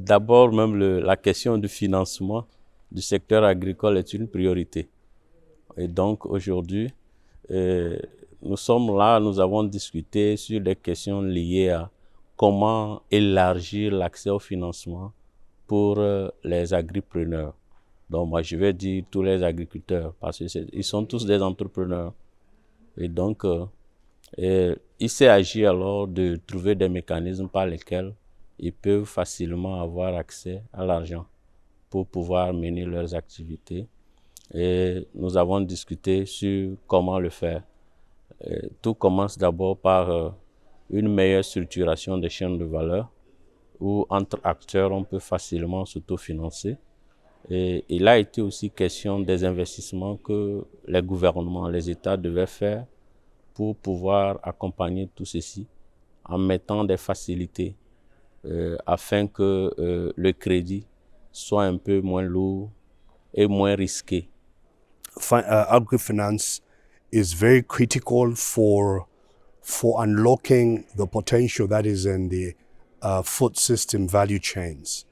D'abord, même la question du financement du secteur agricole est une priorité. Et donc aujourd'hui, nous sommes là, nous avons discuté sur des questions liées à comment élargir l'accès au financement pour les agripreneurs. Donc moi, je vais dire tous les agriculteurs parce qu'ils sont tous des entrepreneurs. Et donc, il s'est agi alors de trouver des mécanismes par lesquels ils peuvent facilement avoir accès à l'argent pour pouvoir mener leurs activités. Et nous avons discuté sur comment le faire. Tout commence d'abord par une meilleure structuration des chaînes de valeur où entre acteurs on peut facilement s'autofinancer. Et il a été aussi question des investissements que les gouvernements, les États devaient faire pour pouvoir accompagner tout ceci en mettant des facilités afin que le crédit soit un peu moins lourd et moins risqué. Agri-finance is very critical for unlocking the potential that is in the food system value chains.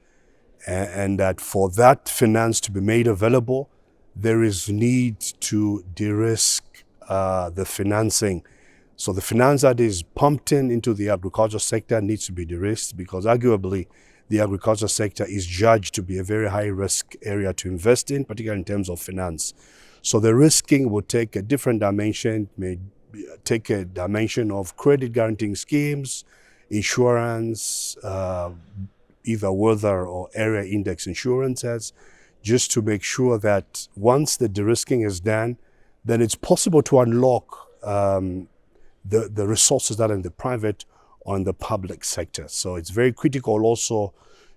And that for that finance to be made available, there is need to de-risk the financing. So the finance that is pumped into the agriculture sector needs to be de-risked because arguably the agriculture sector is judged to be a very high-risk area to invest in, particularly in terms of finance. So the risking will take a different dimension, may take a dimension of credit guaranteeing schemes, insurance, either weather or area index insurances, just to make sure that once the de-risking is done, then it's possible to unlock the resources that are in the private or in the public sector. So it's very critical also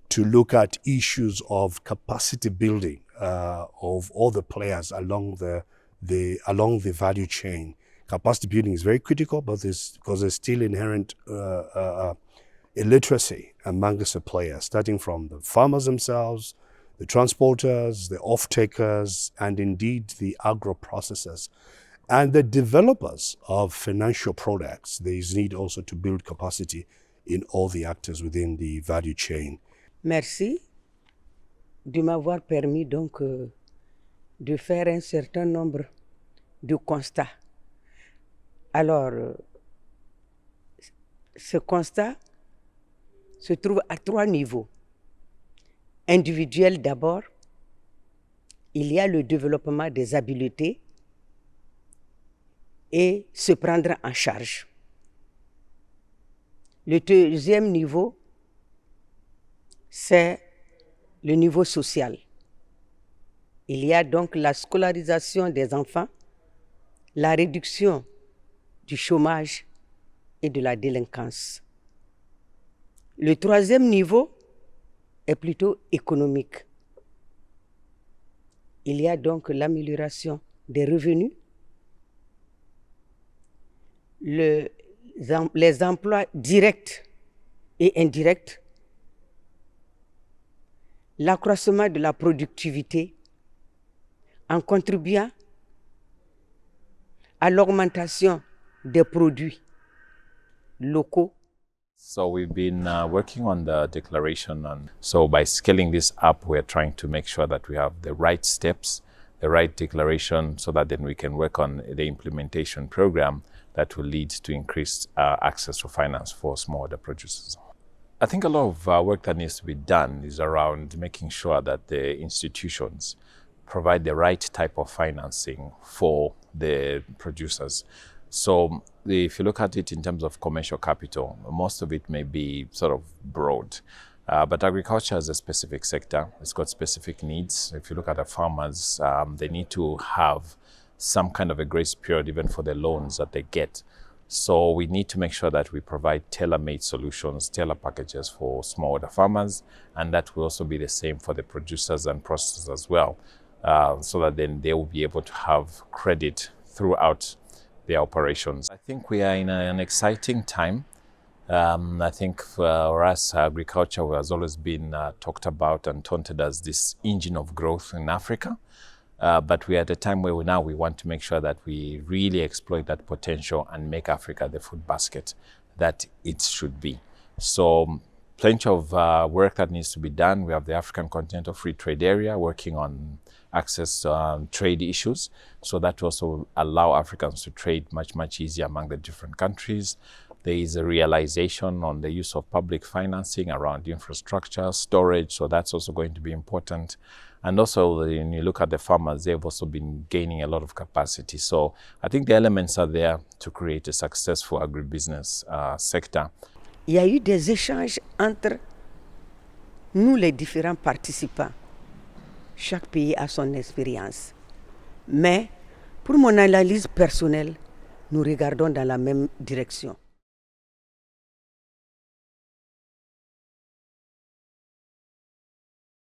to look at issues of capacity building of all the players along the value chain. Capacity building is very critical, but because there's still inherent illiteracy amongst the players, starting from the farmers themselves, the transporters, the off-takers, and indeed the agro-processors. And the developers of financial products, there is need also to build capacity in all the actors within the value chain. Merci de m'avoir permis donc de faire un certain nombre de constats. Alors, ce constat se trouve à 3 niveaux. Individuel d'abord, il y a le développement des habiletés et se prendre en charge. Le deuxième niveau, c'est le niveau social. Il y a donc la scolarisation des enfants, la réduction du chômage et de la délinquance. Le troisième niveau est plutôt économique. Il y a donc l'amélioration des revenus, les emplois directs et indirects, l'accroissement de la productivité en contribuant à l'augmentation des produits locaux. So we've been working on the declaration, and so by scaling this up, we're trying to make sure that we have the right steps, the right declaration, so that then we can work on the implementation program that will lead to increased access to finance for smallholder producers. I think a lot of work that needs to be done is around making sure that the institutions provide the right type of financing for the producers. So if you look at it in terms of commercial capital, most of it may be sort of broad. But agriculture is a specific sector. It's got specific needs. If you look at the farmers, they need to have some kind of a grace period even for the loans that they get. So we need to make sure that we provide tailor-made solutions, tailor packages for smallholder farmers, and that will also be the same for the producers and processors as well, so that then they will be able to have credit throughout their operations. I think we are in an exciting time. I think for us, agriculture has always been talked about and taunted as this engine of growth in Africa. But we are at a time where we want to make sure that we really exploit that potential and make Africa the food basket that it should be. So plenty of work that needs to be done. We have the African Continental Free Trade Area working on access trade issues, so that will also allow Africans to trade much easier among the different countries. There is a realization on the use of public financing around infrastructure, storage, so that's also going to be important. And also, when you look at the farmers, they've also been gaining a lot of capacity. So I think the elements are there to create a successful agribusiness sector. Il y a eu des échanges entre nous, les différents participants. Chaque pays a son expérience. Mais pour mon analyse personnelle, nous regardons dans la même direction.